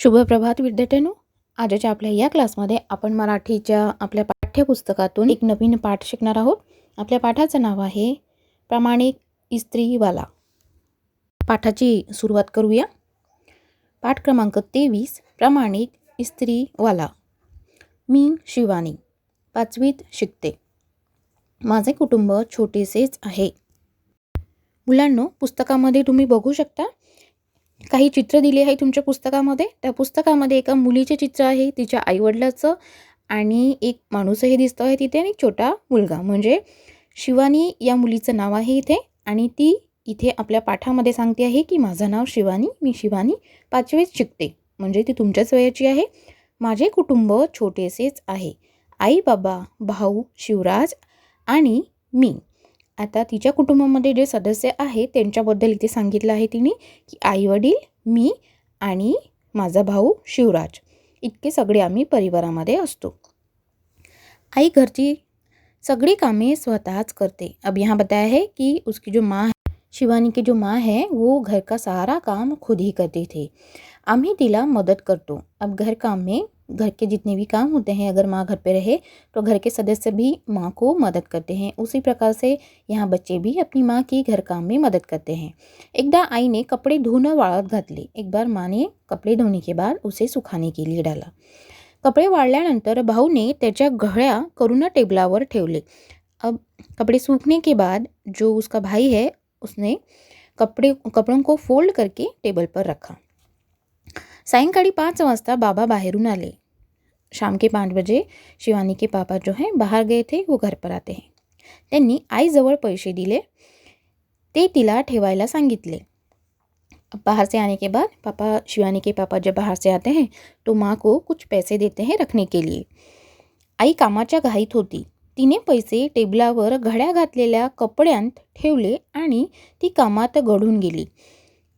शुभ प्रभात विद्यार्थ्यांनो. आजच्या आपल्या या क्लासमध्ये आपण मराठीच्या आपल्या पाठ्यपुस्तकातून एक नवीन पाठ शिकणार आहोत. आपल्या पाठाचं नाव आहे प्रामाणिक इस्त्रीवाला. पाठाची सुरुवात करूया. पाठ क्रमांक 23, प्रामाणिक इस्त्रीवाला. मी शिवानी, 5वीत शिकते. माझे कुटुंब छोटेसेच आहे. मुलांनो, पुस्तकामध्ये तुम्ही बघू शकता काही चित्र दिले आहे तुमच्या पुस्तकामध्ये. त्या पुस्तकामध्ये एका मुलीचे चित्र आहे, तिच्या आईवडिलाचं, आणि एक माणूसही दिसतो आहे तिथे, आणि छोटा मुलगा म्हणजे शिवानी या मुलीचं नाव आहे इथे. आणि ती इथे आपल्या पाठामध्ये सांगते आहे की माझं नाव शिवानी, मी शिवानी 5वीत शिकते. म्हणजे ती तुमच्याच वयाची आहे. माझे कुटुंब छोटेसेच आहे. आई, बाबा, भाऊ शिवराज आणि मी. आता तिच्या कुटुंबामध्ये जे सदस्य आहे त्यांच्याबद्दल इथे सांगितलं आहे तिने की आई वडील, मी आणि माझा भाऊ शिवराज, इतके सगळे आम्ही परिवारामध्ये असतो. आई घरची सगळी कामे स्वतःच करते. अब यहाँ बताया है कि उसकी जो माँ है, शिवानी की जो माँ है, वो घर का सारा काम खुद ही करती थी. आम्ही तिला मदत करतो. अब घर काम में घर के जितने भी काम होते हैं, अगर माँ घर पे रहे तो घर के सदस्य भी माँ को मदद करते हैं. उसी प्रकार से यहाँ बच्चे भी अपनी माँ की घर काम में मदद करते हैं. एकदा आईने कपड़े धोना वाळत घातले. एक बार माँ ने कपड़े धोने के बाद उसे सुखाने के लिए डाला. कपड़े वाळल्यानंतर भाऊने त्याच्या घड्या करून टेबलावर ठेवले. अब कपड़े सूखने के बाद जो उसका भाई है, उसने कपड़ों को फोल्ड करके टेबल पर रखा. सायंकाळी 5 वाजता बाबा बाहेरून आले. शाम के 5 बजे शिवानी के पापा जो हैं बाहर गए थे, वो घर पर आते हैं. त्यांनी आईजवळ पैसे दिले. ते तिला ठेवायला सांगितले. बाहर से आने के बाद पापा, शिवानी के पापा जब बाहर से आते हैं तो माँ को कुछ पैसे देते हैं रखने के लिए. आई कामाच्या घाईत होती. तिने पैसे टेबलावर घड्या घातलेल्या कपड्यांत ठेवले आणि ती कामात गढून गेली.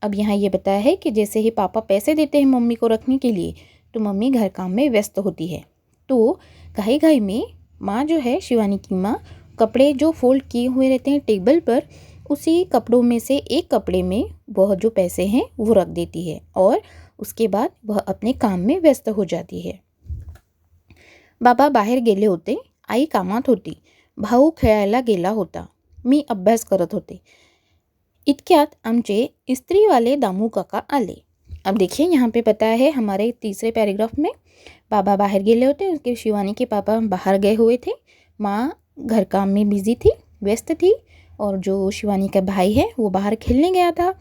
अब यहाँ ये बताया है कि जैसे ही पापा पैसे देते हैं मम्मी को रखने के लिए, तो मम्मी घर काम में व्यस्त होती है. तो घाई घाई में माँ जो है, शिवानी की माँ, कपड़े जो फोल्ड किए हुए रहते हैं टेबल पर, उसी कपड़ों में से एक कपड़े में वह जो पैसे हैं वो रख देती है और उसके बाद वह अपने काम में व्यस्त हो जाती है. बाबा बाहेर गेले होते. आई कामात होती. भाऊ खेळायला गेला होता. मी अभ्यास करत होते. इतक्यात आमचे इस्त्री वाले दामू काका आले. अब देखिए यहाँ पे बताया है हमारे तीसरे पैराग्राफ में, बाबा बाहर गेले होते, उसके शिवानी के पापा बाहर गए हुए थे, माँ घर काम में बिजी थी, व्यस्त थी, और जो शिवानी का भाई है वो बाहर खेलने गया था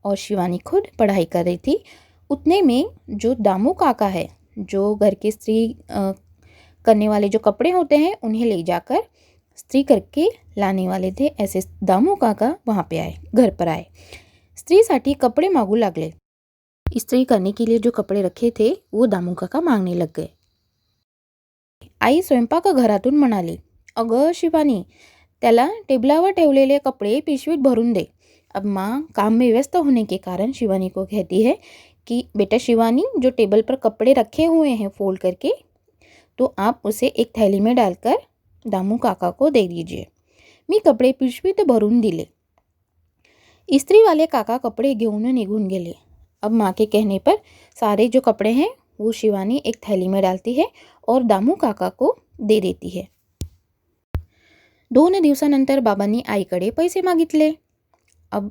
और शिवानी खुद पढ़ाई कर रही थी. उतने में जो दामू काका है, जो घर के स्त्री करने वाले जो कपड़े होते हैं उन्हें ले जाकर स्त्री करके लाने वाले थे, ऐसे दामू काका वहाँ पे आए, घर पर आए. स्त्रीसाठी कपड़े मागू लागले. इस्त्री करने के लिए जो कपड़े रखे थे वो दामू काका मागने लग गए. आई स्वयंपाकघरातून म्हणाली, अगं शिवानी, त्याला टेबलावर ठेवलेले कपड़े पिशवीत भरून दे. अब माँ काम में व्यस्त होने के कारण शिवानी को कहती है कि बेटा शिवानी, जो टेबल पर कपड़े रखे हुए हैं फोल्ड करके, तो आप उसे एक थैली में डालकर दामू काका को दे दीजिए. मी कपडे पिशवीत भरून दिले. इस्त्री वाले काका कपड़े घेऊन निघून गेले. अब माँ के कहने पर सारे जो कपड़े हैं वो शिवानी एक थैली में डालती है और दामू काका को दे देती है. 2 दिवसानंतर बाबांनी आईकडे पैसे मागितले. अब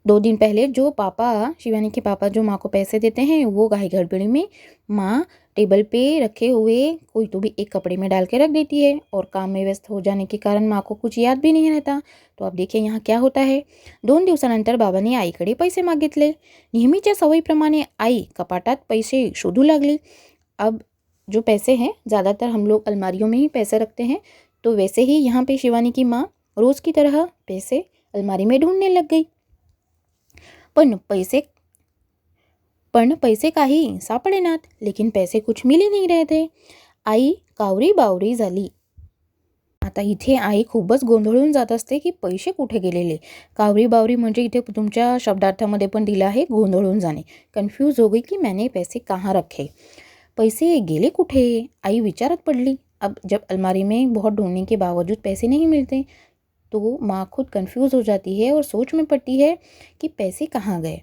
2 दिन पहले जो पापा, शिवानी के पापा जो माँ को पैसे देते हैं, वो घाई गड़बड़ी में माँ टेबल पे रखे हुए कोई तो भी एक कपड़े में डाल के रख देती है और काम में व्यस्त हो जाने के कारण माँ को कुछ याद भी नहीं रहता. तो अब देखिए यहाँ क्या होता है. 2 दिवसानंतर बाबांनी आईकडे पैसे मागितले. नेहमीच्या सवयीप्रमाणे आई कपाटात पैसे शोधू लागली. अब जो पैसे हैं, ज़्यादातर हम लोग अलमारियों में ही पैसे रखते हैं, तो वैसे ही यहाँ पे शिवानी की माँ रोज़ की तरह पैसे अलमारी में ढूंढने लग गई. पण पैसे काही सापडेनात. लेकिन पैसे कुछ मिल ही नहीं रहे थे. आई कावरी बावरी झाली. आता इथे आई खूपच गोंधळून जात असते की पैसे कुठे गेलेले. कावरी बावरी म्हणजे इथे तुमच्या शब्दार्थामध्ये पण दिला आहे गोंधळून जाणे. कन्फ्यूज हो गई कि मैंने पैसे कहाँ रखे, पैसे गेले कुठे. आई विचारत पडली. अब जब अलमारी में बहुत ढूंढने के बावजूद पैसे नहीं मिलते तो माँ खुद कंफ्यूज हो जाती है और सोच में पड़ती है कि पैसे कहाँ गए.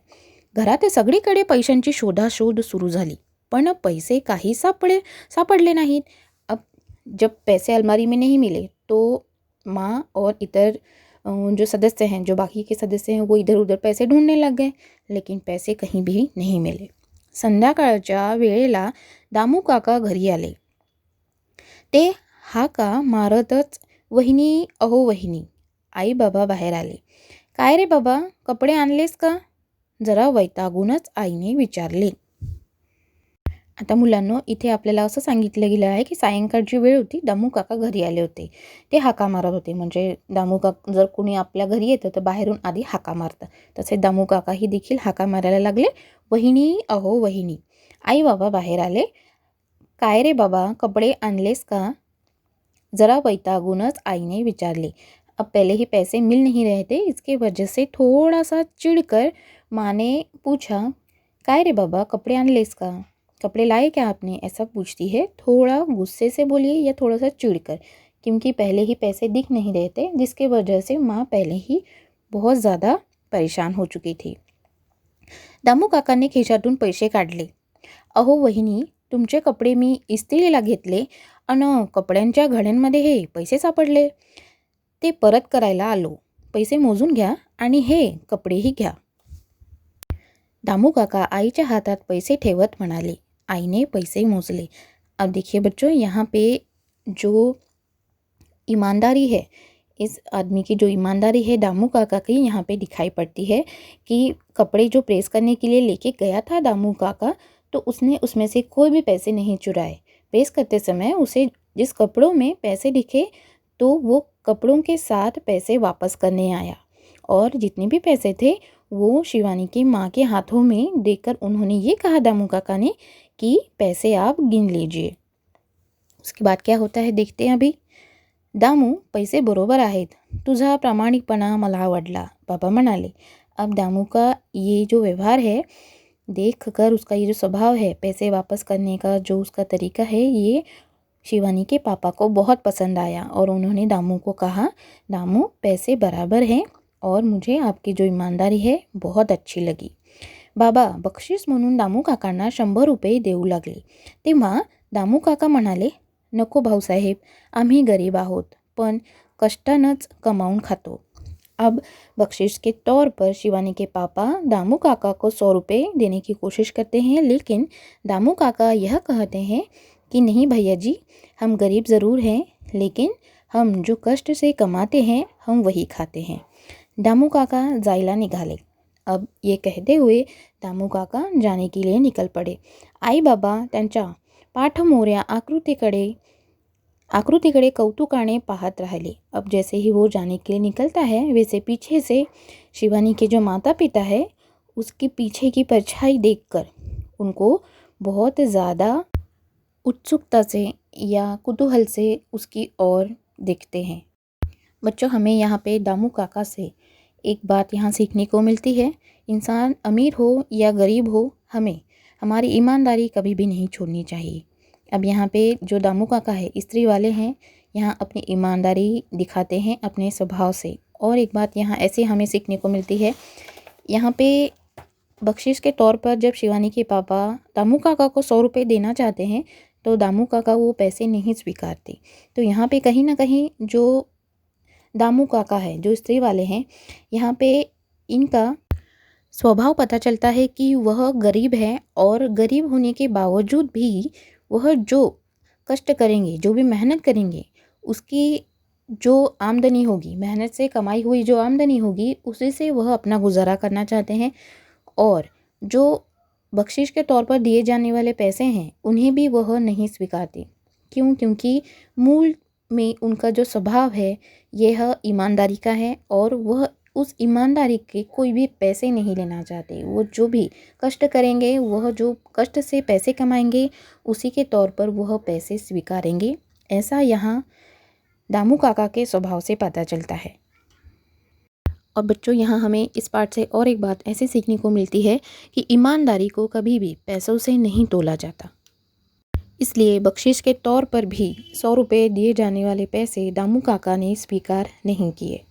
घरात सगळीकडे पैशांची शोधाशोध सुरू झाली, पण पैसे काही सापडले नाहीत. अब जब पैसे अलमारी में नहीं मिले तो माँ और इतर जो सदस्य हैं, जो बाकी के सदस्य हैं, वो इधर उधर पैसे ढूंढने लग गए, लेकिन पैसे कहीं भी नहीं मिले. संध्याकाळच्या वेळेला दामू काका घरी आले. ते हाका मारतच, वहिनी, अहो वहिनी. आई बाबा बाहेर आले. काय रे बाबा, कपडे आणलेस का? जरा वैतागूनच आईने विचारले. आता मुलांनो, इथे आपल्याला असं सांगितलं गेलं आहे की सायंकाळची वेळ होती, दामू काका घरी आले होते. ते हाका मारत होते. म्हणजे दामू काका जर कोणी आपल्या घरी येतं तर बाहेरून आधी हाका मारतात. तसे दामू काकाही देखील हाका मारायला लागले, वहिनी, अहो वहिनी. आई बाबा बाहेर आले. काय रे बाबा, कपडे आणलेस का? जरा वैतागूनच आईने विचारले. अब पहले ही पैसे मिल नहीं रहे थे, इसके वजह से थोड़ा सा चिढ़कर माँ ने पूछा, काय रे बाबा, कपड़े आणलेस का? कपड़े लाए क्या आपने? ऐसा पूछती है. थोड़ा गुस्से से बोलिए या थोड़ा सा चिढ़कर, क्योंकि पहले ही पैसे दिख नहीं रहे थे, जिसके वजह से माँ पहले ही बहुत ज़्यादा परेशान हो चुकी थी. दामू काकाने खिशातून पैसे काढले. अहो वहिनी, तुमचे कपडे मी इस्त्रीला घेतले आणि कपड्यांच्या घड्यांमध्ये हे पैसे सापडले. ते परत करायला आलो. पैसे मोजून घ्या आणि हे कपडेही घ्या. दामू काका आईच्या हातात पैसे ठेवत म्हणाले. आईने पैसे मोजले. अब देखिए बच्चों, यहाँ पे जो ईमानदारी है, इस आदमी की जो ईमानदारी है दामू काका की यहाँ पे दिखाई पड़ती है कि कपड़े जो प्रेस करने के लिए लेके गया था दामू काका, तो उसने उसमें से कोई भी पैसे नहीं चुराए. प्रेस करते समय उसे जिस कपड़ों में पैसे दिखे तो वो कपड़ों के साथ पैसे वापस करने आया, और जितने भी पैसे थे वो शिवानी की माँ के हाथों में देकर उन्होंने ये कहा दामू काका ने कि पैसे आप गिन लीजिए. उसके बाद क्या होता है देखते हैं अभी. दामू, पैसे बरोबर आहेत, तुझा प्रामाणिकपणा मला आवडला, बाबा म्हणाले. अब दामू का ये जो व्यवहार है देख कर, उसका ये जो स्वभाव है पैसे वापस करने का, जो उसका तरीका है, ये शिवानी के पापा को बहुत पसंद आया और उन्होंने दामू को कहा, दामू पैसे बराबर हैं और मुझे आपकी जो ईमानदारी है बहुत अच्छी लगी. बाबा बक्षीस म्हणून दामू काकांना 100 रुपये देऊ लागले. तेव्हा दामू काका म्हणाले, नको भाऊसाहेब, आम्ही गरीब आहोत, पण कष्टानंच कमावून खातो. अब बख्शिश के तौर पर शिवानी के पापा दामू काका को 100 रुपये देने की कोशिश करते हैं, लेकिन दामू काका यह कहते हैं कि नहीं भैया जी, हम गरीब ज़रूर हैं, लेकिन हम जो कष्ट से कमाते हैं हम वही खाते हैं. दामू काका जायला निघाले. अब ये कहते हुए दामू काका जाने के लिए निकल पड़े. आई बाबा त्यांच्या पाठमोऱ्या आकृतीकडे कौतुकाने पाहत राहिले. अब जैसे ही वो जाने के लिए निकलता है, वैसे पीछे से शिवानी के जो माता पिता है उसके पीछे की परछाई देखकर उनको बहुत ज़्यादा उत्सुकता से या कुतूहल से उसकी ओर देखते हैं. बच्चों, हमें यहाँ पे दामू काका से एक बात यहाँ सीखने को मिलती है. इंसान अमीर हो या गरीब हो, हमें हमारी ईमानदारी कभी भी नहीं छोड़नी चाहिए. अब यहाँ पे जो दामू काका है, स्त्री वाले हैं, यहाँ अपनी ईमानदारी दिखाते हैं अपने स्वभाव से. और एक बात यहाँ ऐसे हमें सीखने को मिलती है, यहाँ पे बख्शिश के तौर पर जब शिवानी के पापा दामू काका को 100 रुपये देना चाहते हैं तो दामू काका वो पैसे नहीं स्वीकारते. तो यहाँ पे कहीं ना कहीं जो दामू काका है, जो स्त्री वाले हैं, यहाँ पे इनका स्वभाव पता चलता है कि वह गरीब है, और गरीब होने के बावजूद भी वह जो कष्ट करेंगे, जो भी मेहनत करेंगे, उसकी जो आमदनी होगी, मेहनत से कमाई हुई जो आमदनी होगी, उसी से वह अपना गुजारा करना चाहते हैं. और जो बख्शिश के तौर पर दिए जाने वाले पैसे हैं उन्हें भी वह नहीं स्वीकारते. क्यों? क्योंकि मूल में उनका जो स्वभाव है यह ईमानदारी का है, और वह उस ईमानदारी के कोई भी पैसे नहीं लेना चाहते. वो जो भी कष्ट करेंगे, वह जो कष्ट से पैसे कमाएंगे, उसी के तौर पर वह पैसे स्वीकारेंगे. ऐसा यहाँ दामू काका के स्वभाव से पता चलता है. और बच्चों, यहाँ हमें इस पाठ से और एक बात ऐसे सीखने को मिलती है कि ईमानदारी को कभी भी पैसों से नहीं तोला जाता. इसलिए बख्शिश के तौर पर भी 100 रुपये दिए जाने वाले पैसे दामू काका ने स्वीकार नहीं किए.